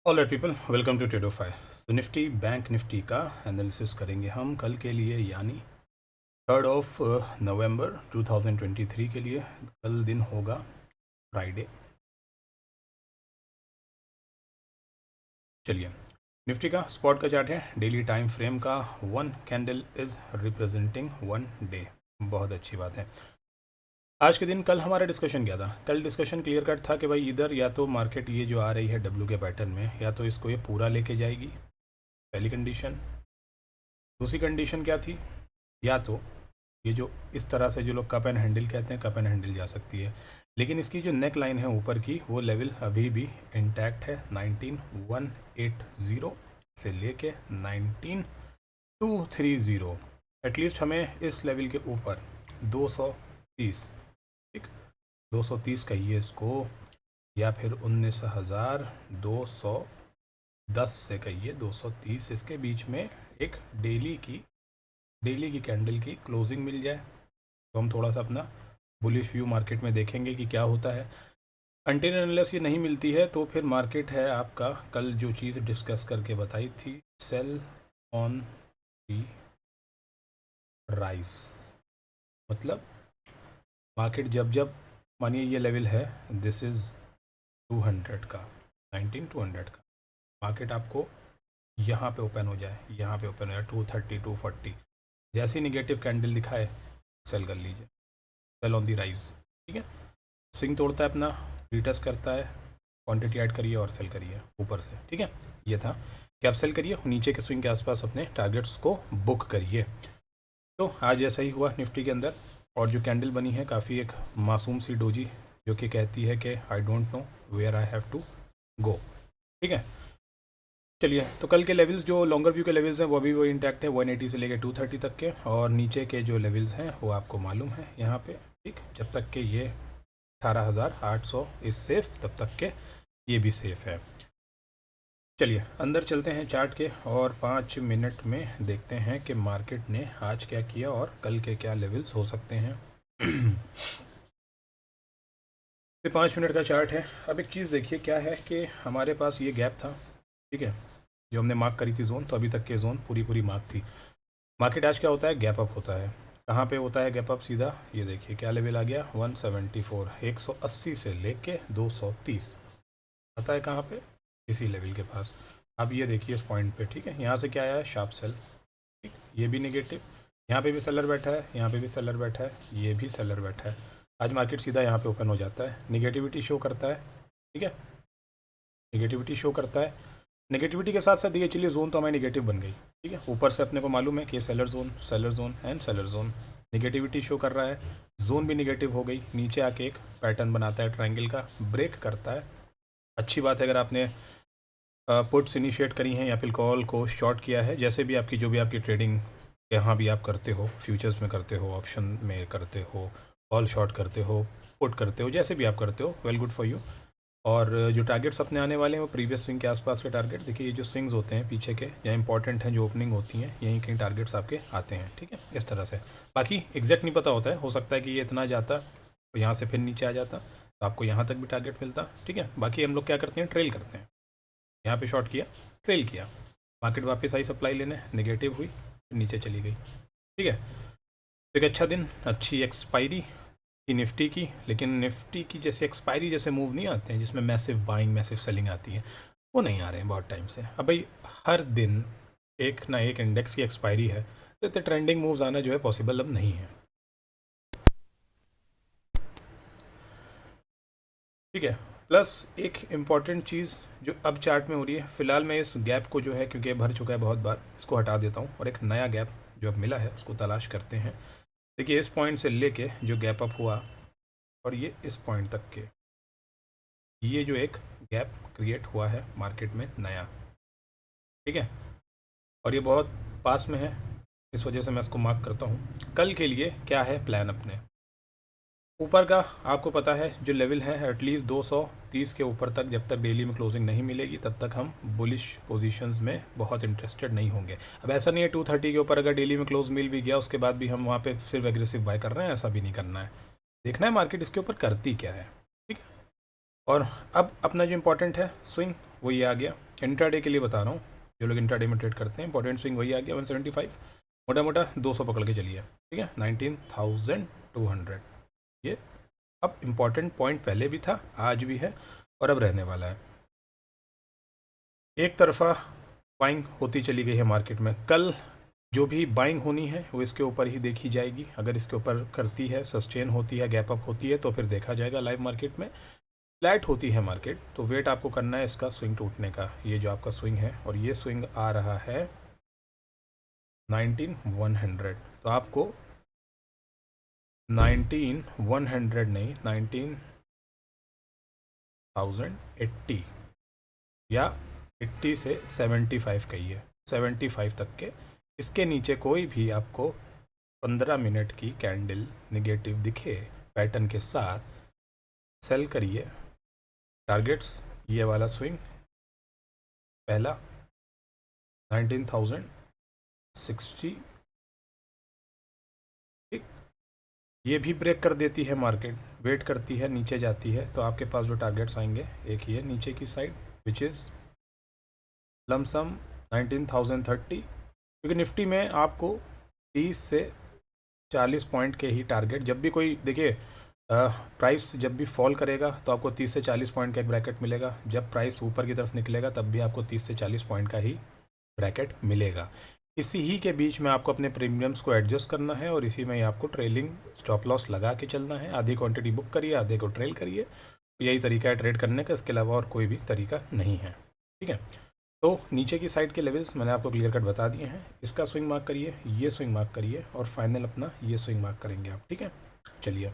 All right people, welcome to Tradofy. तो Nifty bank Nifty का analysis करेंगे हम कल के लिए, यानी 3 नवंबर 2023 के लिए। कल दिन होगा फ्राइडे। चलिए, निफ्टी का स्पॉट का चार्ट है। डेली टाइम फ्रेम का 1 कैंडल इज रिप्रेजेंटिंग 1 डे। बहुत अच्छी बात है। आज के दिन कल हमारा डिस्कशन क्या था? कल डिस्कशन क्लियर कट था कि भाई इधर या तो मार्केट ये जो आ रही है डब्ल्यू के पैटर्न में, या तो इसको ये पूरा लेके जाएगी, पहली कंडीशन। दूसरी कंडीशन क्या थी? या तो ये जो इस तरह से जो लोग कप एंड हैंडल कहते हैं, कप एंड हैंडल जा सकती है, लेकिन इसकी जो नेक लाइन है ऊपर की, वो लेवल अभी भी इंटैक्ट है। 19180 से लेके 19230। एटलीस्ट हमें इस लेवल के ऊपर 230, ठीक, 230 कहिए इसको, या फिर 19,210 से कहिए 230, इसके बीच में एक डेली की कैंडल की क्लोजिंग मिल जाए तो हम थोड़ा सा अपना बुलिश व्यू मार्केट में देखेंगे कि क्या होता है। अनटिल अनलेस ये नहीं मिलती है तो फिर मार्केट है आपका, कल जो चीज़ डिस्कस करके बताई थी, सेल ऑन दी राइज। मतलब मार्केट जब जब, मानिए ये लेवल है, दिस इज़ 200 का, 19200 का, मार्केट आपको यहाँ पे ओपन हो जाए, यहाँ पे ओपन हो जाए 230 240, जैसे ही निगेटिव कैंडल दिखाए सेल कर लीजिए, सेल ऑन दी राइज। ठीक है, स्विंग तोड़ता है अपना, रिटेस्ट करता है, क्वांटिटी ऐड करिए और सेल करिए ऊपर से। ठीक है, ये था कि आप सेल करिए, नीचे के स्विंग के आसपास अपने टारगेट्स को बुक करिए। तो आज ऐसा ही हुआ निफ्टी के अंदर, और जो कैंडल बनी है काफ़ी एक मासूम सी डोजी, जो कि कहती है कि I don't know where I have to go. ठीक है, चलिए, तो कल के लेवल्स जो लॉन्गर व्यू के लेवल्स हैं वो अभी वो इंटैक्ट है, 180 से लेकर 230 तक के, और नीचे के जो लेवल्स हैं वो आपको मालूम है यहाँ पे। ठीक, जब तक के ये 18,800 इज सेफ, तब तक के ये भी सेफ है। चलिए अंदर चलते हैं चार्ट के, और 5 मिनट में देखते हैं कि मार्केट ने आज क्या किया और कल के क्या लेवल्स हो सकते हैं। ये 5 मिनट का चार्ट है। अब एक चीज़ देखिए क्या है कि हमारे पास ये गैप था, ठीक है, जो हमने मार्क करी थी जोन, तो अभी तक के जोन पूरी पूरी मार्क थी। मार्केट आज क्या होता है, गैप अप होता है। कहाँ पे होता है गैप अप? सीधा ये देखिए क्या लेवल आ गया, 174, 180 से लेके 230 आता है कहाँ पे, इसी लेवल के पास। अब ये देखिए इस पॉइंट पे, ठीक है, यहाँ से क्या आया है, शार्प सेल। ठीक, ये भी नेगेटिव, यहाँ पे भी सेलर बैठा है, यहाँ पे भी सेलर बैठा है, ये भी सेलर बैठा है। आज मार्केट सीधा यहाँ पे ओपन हो जाता है, निगेटिविटी शो करता है। ठीक है, निगेटिविटी शो करता है। नेगेटिविटी के साथ साथ ये चलिए जोन तो हमारी नेगेटिव बन गई। ठीक है, ऊपर से अपने को मालूम है कि seller zone and seller zone, negativity show कर रहा है, जोन भी नेगेटिव हो गई। नीचे आके एक पैटर्न बनाता है ट्रायंगल का, ब्रेक करता है। अच्छी बात है अगर आपने पुट्स इनिशिएट करी हैं या फिर कॉल को शॉर्ट किया है, जैसे भी आपकी जो भी आपकी ट्रेडिंग यहाँ भी आप करते हो, फ्यूचर्स में करते हो, ऑप्शन में करते हो, कॉल शॉर्ट करते हो, पुट करते हो, जैसे भी आप करते हो, वेल गुड फॉर यू। और जो टारगेट्स अपने आने वाले हैं वो प्रीवियस स्विंग के आसपास के टारगेट। देखिए ये जो स्विंग्स होते हैं पीछे के, या इंपॉर्टेंट हैं, जो ओपनिंग होती हैं, यहीं कहीं टारगेट्स आपके आते हैं। ठीक है, इस तरह से। बाकी एग्जैक्ट नहीं पता होता है, हो सकता है कि ये इतना जाता तो यहाँ से फिर नीचे आ जाता, तो आपको यहाँ तक भी टारगेट मिलता। ठीक है, बाकी हम लोग क्या करते हैं, ट्रेल करते हैं। यहाँ पे शॉर्ट किया, ट्रेल किया, मार्केट वापस आई सप्लाई लेने, नेगेटिव हुई, फिर नीचे चली गई। ठीक है, तो एक अच्छा दिन, अच्छी एक्सपायरी की निफ्टी की, लेकिन निफ्टी की जैसे एक्सपायरी जैसे मूव नहीं आते हैं जिसमें मैसिव बाइंग मैसिव सेलिंग आती है, वो नहीं आ रहे हैं बहुत टाइम से। अब भाई हर दिन एक ना एक इंडेक्स की एक्सपायरी है, तो इतने ट्रेंडिंग मूव्स आना जो है पॉसिबल अब नहीं है। ठीक है, प्लस एक इम्पॉर्टेंट चीज़ जो अब चार्ट में हो रही है, फिलहाल मैं इस गैप को जो है, क्योंकि ये भर चुका है बहुत बार, इसको हटा देता हूँ और एक नया गैप जो अब मिला है उसको तलाश करते हैं। देखिए इस पॉइंट से लेके जो गैप अप हुआ और ये इस पॉइंट तक के, ये जो एक गैप क्रिएट हुआ है मार्केट में नया, ठीक है, और ये बहुत पास में है, इस वजह से मैं इसको मार्क करता हूँ। कल के लिए क्या है प्लान अपने? ऊपर का आपको पता है जो लेवल है, एटलीस्ट 230 के ऊपर तक जब तक डेली में क्लोजिंग नहीं मिलेगी तब तक हम बुलिश पोजीशंस में बहुत इंटरेस्टेड नहीं होंगे। अब ऐसा नहीं है 230 के ऊपर अगर डेली में क्लोज मिल भी गया उसके बाद भी हम वहाँ पे सिर्फ एग्रेसिव बाय कर रहे हैं, ऐसा भी नहीं करना है। देखना है मार्केट इसके ऊपर करती क्या है। ठीक है, और अब अपना जो इम्पोर्टेंट है स्विंग, वो ये आ गया। इंट्राडे के लिए बता रहा हूँ, जो लोग इंट्राडे में ट्रेड करते हैं, इंपॉर्टेंट स्विंग वही आ गया 175, मोटा मोटा 200 पकड़ के चलिए, ठीक है, 19,200। ये अब इम्पॉर्टेंट पॉइंट पहले भी था, आज भी है और अब रहने वाला है। एक तरफा बाइंग होती चली गई है मार्केट में। कल जो भी बाइंग होनी है वो इसके ऊपर ही देखी जाएगी। अगर इसके ऊपर करती है, सस्टेन होती है, गैप अप होती है, तो फिर देखा जाएगा लाइव मार्केट में। फ्लैट होती है मार्केट तो वेट आपको करना है इसका स्विंग टूटने का। ये जो आपका स्विंग है और ये स्विंग आ रहा है 19,100, तो आपको 19,100 नहीं 19,080 या 80 से 75 कहिए, 75 तक के, इसके नीचे कोई भी आपको 15 मिनट की कैंडल निगेटिव दिखे पैटर्न के साथ, सेल करिए। टारगेट्स ये वाला स्विंग पहला 19,060, ठीक, ये भी ब्रेक कर देती है मार्केट, वेट करती है, नीचे जाती है, तो आपके पास जो टारगेट्स आएंगे, एक ये नीचे की साइड विच इज़ लमसम 19,030, क्योंकि निफ्टी में आपको 30 से 40 पॉइंट के ही टारगेट, जब भी कोई देखिए प्राइस जब भी फॉल करेगा तो आपको 30 से 40 पॉइंट का एक ब्रैकेट मिलेगा, जब प्राइस ऊपर की तरफ निकलेगा तब भी आपको 30 से 40 पॉइंट का ही ब्रैकेट मिलेगा। इसी ही के बीच में आपको अपने प्रीमियम्स को एडजस्ट करना है और इसी में ही आपको ट्रेलिंग स्टॉप लॉस लगा के चलना है। आधी क्वांटिटी बुक करिए, आधे को ट्रेल करिए, यही तरीका है ट्रेड करने का, इसके अलावा और कोई भी तरीका नहीं है, ठीक है। तो नीचे की साइड के लेवल्स मैंने आपको क्लियर कट बता दिए हैं। इसका स्विंग मार्क करिए, ये स्विंग मार्क करिए और फाइनल अपना ये स्विंग मार्क करेंगे आप, ठीक है। चलिए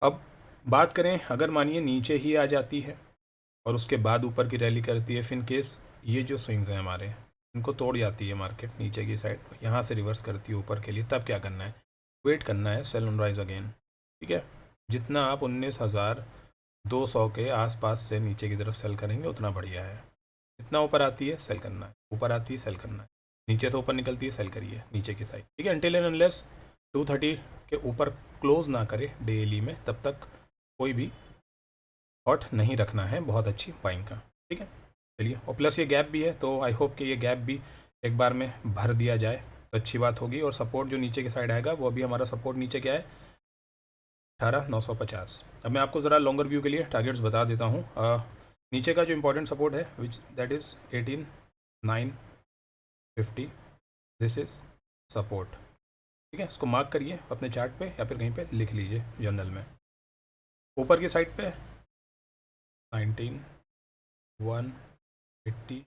अब बात करें, अगर मानिए नीचे ही आ जाती है और उसके बाद ऊपर की रैली करती है, फिर केस ये जो स्विंग्स हैं हमारे, इनको तोड़ जाती है मार्केट नीचे की साइड, यहाँ से रिवर्स करती है ऊपर के लिए, तब क्या करना है, वेट करना है, सेल ऑन राइज अगेन, ठीक है। जितना आप 19,200 के आसपास से नीचे की तरफ सेल करेंगे उतना बढ़िया है। जितना ऊपर आती है सेल करना है, ऊपर आती है सेल करना है, नीचे से ऊपर निकलती है सेल करिए नीचे की साइड, ठीक है। अनटिल एंड अनलेस 230 के ऊपर क्लोज ना करे डेली में, तब तक कोई भी थॉट नहीं रखना है बहुत अच्छी बाइंग का, ठीक है। चलिए, और प्लस ये गैप भी है, तो आई होप कि ये गैप भी एक बार में भर दिया जाए तो अच्छी बात होगी। और सपोर्ट जो नीचे की साइड आएगा वो अभी हमारा सपोर्ट नीचे क्या है, 18,950। अब मैं आपको ज़रा लॉन्गर व्यू के लिए टारगेट्स बता देता हूँ। नीचे का जो इंपॉर्टेंट सपोर्ट है which that is 18,950, this is support, ठीक है। इसको मार्क करिए अपने चार्ट पे या फिर कहीं पे लिख लीजिए जर्नल में। ऊपर की साइड पे 19,180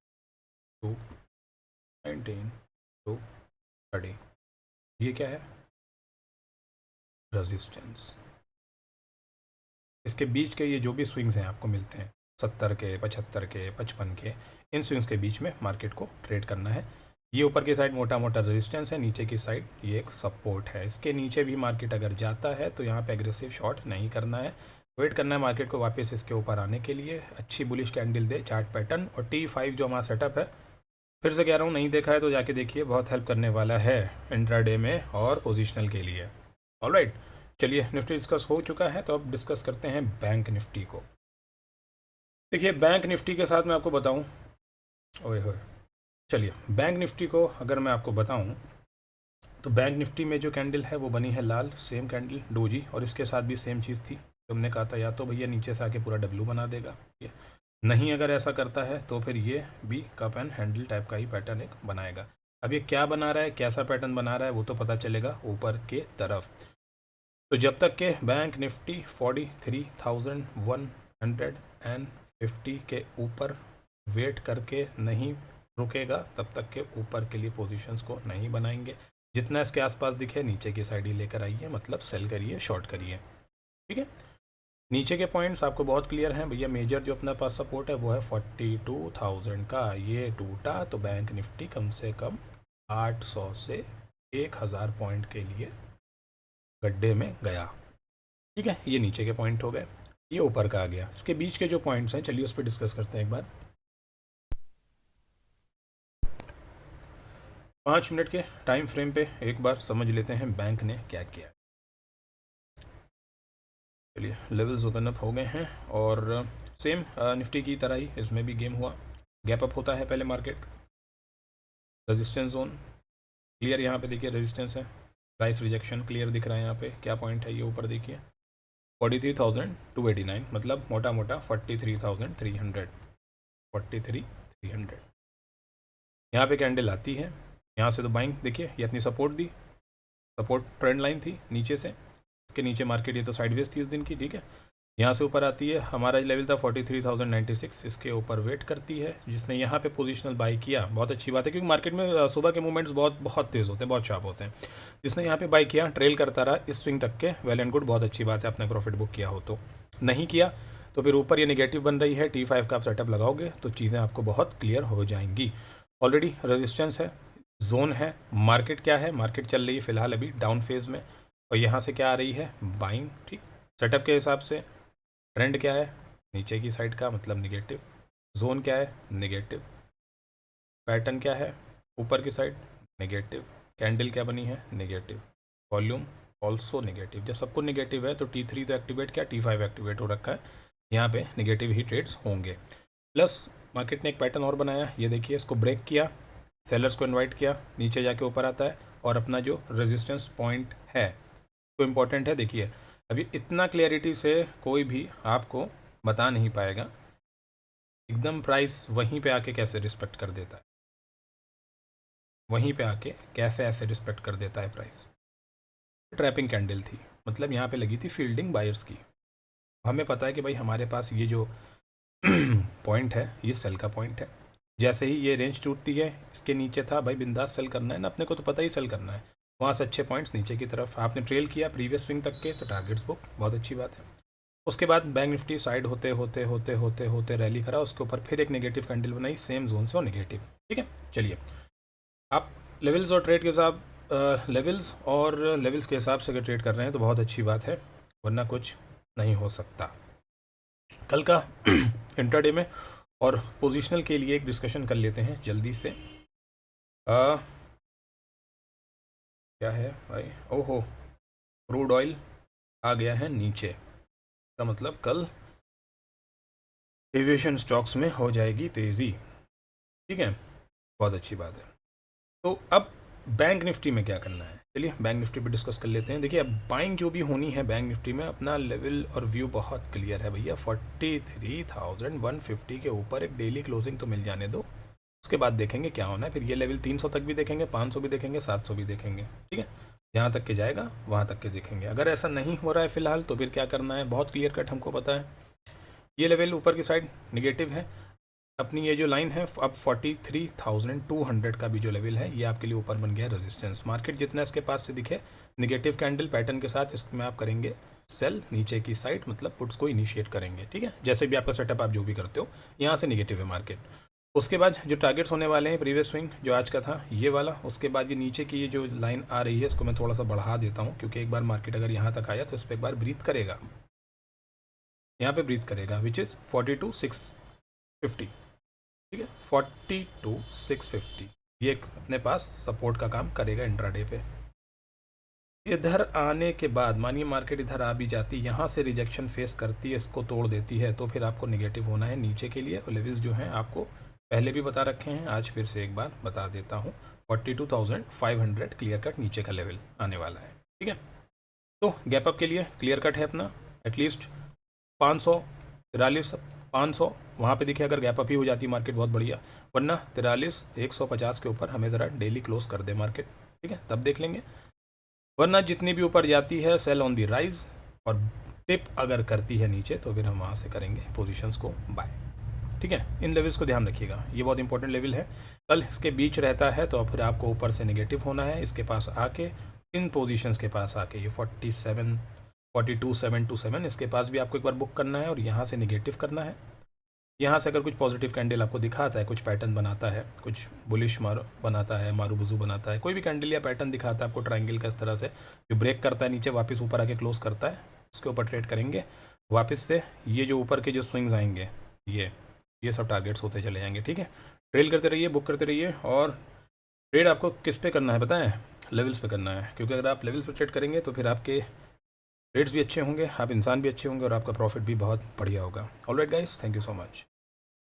टू 19,230, ये क्या है, रेजिस्टेंस। इसके बीच के ये जो भी स्विंग्स हैं आपको मिलते हैं 70 के, 75 के, 55 के, इन स्विंग्स के बीच में मार्केट को ट्रेड करना है। ये ऊपर की साइड मोटा मोटा रेजिस्टेंस है, नीचे की साइड ये एक सपोर्ट है। इसके नीचे भी मार्केट अगर जाता है तो यहाँ पे एग्रेसिव शॉर्ट नहीं करना है, वेट करना है मार्केट को वापस इसके ऊपर आने के लिए, अच्छी बुलिश कैंडल दे चार्ट पैटर्न। और T5 जो हमारा सेटअप है, फिर से कह रहा हूँ, नहीं देखा है तो जाके देखिए, बहुत हेल्प करने वाला है इंट्राडे में और पोजिशनल के लिए। ऑलराइट, चलिए निफ्टी डिस्कस हो चुका है, तो अब डिस्कस करते हैं बैंक निफ्टी को। देखिए बैंक निफ्टी के साथ मैं आपको बताऊं, ओए होए, चलिए बैंक निफ्टी को अगर मैं आपको बताऊं तो बैंक निफ्टी में जो कैंडल है वो बनी है लाल, सेम कैंडल डोजी, और इसके साथ भी सेम चीज़ थी। हमने कहा था या तो भैया नीचे से आके पूरा डब्लू बना देगा, ये नहीं, अगर ऐसा करता है तो फिर ये भी कप एंड हैंडल टाइप का ही पैटर्न एक बनाएगा। अब ये क्या बना रहा है, कैसा पैटर्न बना रहा है, वो तो पता चलेगा ऊपर के तरफ। तो जब तक के बैंक निफ्टी 43,150 के ऊपर वेट करके नहीं रुकेगा, तब तक के ऊपर के लिए पोजीशंस को नहीं बनाएंगे। जितना इसके आसपास दिखे नीचे की साइड ही लेकर आइए, मतलब सेल करिए, शॉर्ट करिए, ठीक है। नीचे के पॉइंट्स आपको बहुत क्लियर हैं भैया। मेजर जो अपने पास सपोर्ट है वो है 42,000 का, ये टूटा तो बैंक निफ्टी कम से कम 800 से 1,000 पॉइंट के लिए गड्ढे में गया, ठीक है। ये नीचे के पॉइंट हो गए, ये ऊपर का आ गया। इसके बीच के जो पॉइंट्स हैं चलिए उस पर डिस्कस करते हैं एक बार। 5 मिनट के टाइम फ्रेम पे एक बार समझ लेते हैं बैंक ने क्या किया। चलिए लेवल्स ओपन अप हो गए हैं और सेम निफ्टी की तरह ही इसमें भी गेम हुआ। गैप अप होता है पहले मार्केट, रेजिस्टेंस जोन क्लियर, यहाँ पे देखिए रेजिस्टेंस है, प्राइस रिजेक्शन क्लियर दिख रहा है। यहाँ पे क्या पॉइंट है ये ऊपर देखिए 43,289, मतलब मोटा मोटा 43,300, 43,300 यहाँ पे कैंडल आती है। यहाँ से तो बाइंग देखिए ये अपनी सपोर्ट दी, सपोर्ट ट्रेंड लाइन थी नीचे से, इसके नीचे मार्केट ये तो साइडवेज थी उस दिन की, ठीक है। यहाँ से ऊपर आती है, हमारा लेवल था 43,096, इसके ऊपर वेट करती है। जिसने यहाँ पे पोजीशनल बाई किया, बहुत अच्छी बात है क्योंकि मार्केट में सुबह के मूवमेंट्स बहुत तेज़ होते हैं, बहुत शार्प होते हैं। जिसने यहाँ पे बाई किया, ट्रेल करता रहा इस स्विंग तक के, वेल एंड गुड, बहुत अच्छी बात है, आपने प्रॉफिट बुक किया हो। तो नहीं किया तो फिर ऊपर ये नेगेटिव बन रही है, T5 का आप सेटअप लगाओगे तो चीज़ें आपको बहुत क्लियर हो जाएंगी। ऑलरेडी रेजिस्टेंस है, जोन है, मार्केट क्या है, मार्केट चल रही है फिलहाल अभी डाउन फेज में, और यहाँ से क्या आ रही है, बाइंग, ठीक। सेटअप के हिसाब से ट्रेंड क्या है, नीचे की साइड का, मतलब निगेटिव। जोन क्या है, निगेटिव। पैटर्न क्या है, ऊपर की साइड, निगेटिव। कैंडल क्या बनी है, निगेटिव। Volume also negative. जब सबको निगेटिव है तो T3 तो एक्टिवेट, क्या T5 एक्टिवेट हो रखा है, यहाँ पे निगेटिव ही ट्रेड्स होंगे। प्लस मार्केट ने एक पैटर्न और बनाया, ये देखिए, इसको ब्रेक किया, सेलर्स को इनवाइट किया, नीचे जाके ऊपर आता है और अपना जो रेजिस्टेंस पॉइंट है तो इम्पॉर्टेंट है। देखिए अभी इतना क्लियरिटी से कोई भी आपको बता नहीं पाएगा एकदम प्राइस वहीं पे आके कैसे रिस्पेक्ट कर देता है, वहीं पे आके कैसे ऐसे रिस्पेक्ट कर देता है प्राइस। ट्रैपिंग कैंडल थी, मतलब यहाँ पे लगी थी फील्डिंग बायर्स की। हमें पता है कि भाई हमारे पास ये जो पॉइंट है ये सेल का पॉइंट है। जैसे ही ये रेंज टूटती है, इसके नीचे था, भाई बिंदास सेल करना है ना, अपने को तो पता ही सेल करना है। वहाँ से अच्छे पॉइंट्स नीचे की तरफ आपने ट्रेल किया प्रीवियस स्विंग तक के, तो टारगेट्स बुक, बहुत अच्छी बात है। उसके बाद बैंक निफ्टी साइड होते होते होते होते होते रैली करा, उसके ऊपर फिर एक नेगेटिव कैंडल बनाई सेम जोन से और नेगेटिव, ठीक है। चलिए आप लेवल्स और ट्रेड के हिसाब लेवल्स के हिसाब से अगर ट्रेड कर रहे हैं तो बहुत अच्छी बात है, वरना कुछ नहीं हो सकता। कल का इंट्राडे में और पोजीशनल के लिए एक डिस्कशन कर लेते हैं जल्दी से। क्या है भाई, ओहो, क्रूड ऑयल आ गया है नीचे, का मतलब कल एविएशन स्टॉक्स में हो जाएगी तेज़ी, ठीक है, बहुत अच्छी बात है। तो अब बैंक निफ्टी में क्या करना है, चलिए बैंक निफ्टी पे डिस्कस कर लेते हैं। देखिए अब बाइंग जो भी होनी है बैंक निफ्टी में, अपना लेवल और व्यू बहुत क्लियर है भैया, 43,150 के ऊपर एक डेली क्लोजिंग तो मिल जाने दो, उसके बाद देखेंगे क्या होना है। फिर ये लेवल 300 तक भी देखेंगे, 500 भी देखेंगे, 700 भी देखेंगे, ठीक है, जहाँ तक के जाएगा वहाँ तक के देखेंगे। अगर ऐसा नहीं हो रहा है फिलहाल तो फिर क्या करना है, बहुत क्लियर कट हमको पता है। ये लेवल ऊपर की साइड निगेटिव है, अपनी ये जो लाइन है अब 43,200 का भी जो लेवल है ये आपके लिए ऊपर बन गया रेजिस्टेंस। मार्केट जितना इसके पास से दिखे निगेटिव कैंडल पैटर्न के साथ, इसमें आप करेंगे सेल नीचे की साइड, मतलब पुट्स को इनिशिएट करेंगे, ठीक है। जैसे भी आपका सेटअप आप जो भी करते हो, यहाँ से निगेटिव है मार्केट। उसके बाद जो टारगेट्स होने वाले हैं, प्रीवियस स्विंग जो आज का था ये वाला, उसके बाद ये नीचे की ये जो लाइन आ रही है इसको मैं थोड़ा सा बढ़ा देता हूँ, क्योंकि एक बार मार्केट अगर यहाँ तक आया तो इस पर एक बार ब्रीथ करेगा, यहाँ पे ब्रीथ करेगा, विच इज़ 42,650, ठीक है, 42,650 ये अपने पास सपोर्ट का काम करेगा इंट्राडे पे। इधर आने के बाद मानिए मार्केट इधर आ भी जाती, यहाँ से रिजेक्शन फेस करती है, इसको तोड़ देती है, तो फिर आपको नेगेटिव होना है नीचे के लिए। और लेवल्स जो हैं आपको पहले भी बता रखे हैं, आज फिर से एक बार बता देता हूँ, 42,500 क्लियर कट नीचे का लेवल आने वाला है, ठीक है। तो गैप अप के लिए क्लियर कट है अपना, एटलीस्ट 500, 500 वहाँ पे दिखे, अगर गैप अप ही हो जाती मार्केट बहुत बढ़िया, वरना 43,150 के ऊपर हमें ज़रा डेली क्लोज कर दे मार्केट, ठीक है, तब देख लेंगे। वरना जितनी भी ऊपर जाती है सेल ऑन दी राइज, और टिप अगर करती है नीचे तो फिर हम वहाँ से करेंगे पोजीशंस को बाय, ठीक है। इन लेवल्स को ध्यान रखिएगा, ये बहुत इंपॉर्टेंट लेवल है। कल इसके बीच रहता है तो फिर आपको ऊपर से नेगेटिव होना है, इसके पास आके इन पोजीशंस के पास आके ये 42,727 इसके पास भी आपको एक बार बुक करना है, और यहाँ से नेगेटिव करना है। यहाँ से अगर कुछ पॉजिटिव कैंडल आपको दिखाता है, कुछ पैटर्न बनाता है, कुछ बुलिश बनाता है, मारूबुजू बनाता है, कोई भी कैंडल या पैटर्न दिखाता है आपको ट्रायंगल का इस तरह से, जो ब्रेक करता है नीचे वापस ऊपर आके क्लोज करता है, उसके ऊपर ट्रेड करेंगे वापस से। ये जो ऊपर के जो स्विंग्स आएंगे ये सब टारगेट्स होते चले जाएंगे, ठीक है। ट्रेल करते रहिए, बुक करते रहिए, और ट्रेड आपको किस पे करना है पता है, लेवल्स पे करना है, क्योंकि अगर आप लेवल्स पे ट्रेड करेंगे तो फिर आपके रेट्स भी अच्छे होंगे, आप इंसान भी अच्छे होंगे और आपका प्रॉफिट भी बहुत बढ़िया होगा। Alright guys, thank you so much.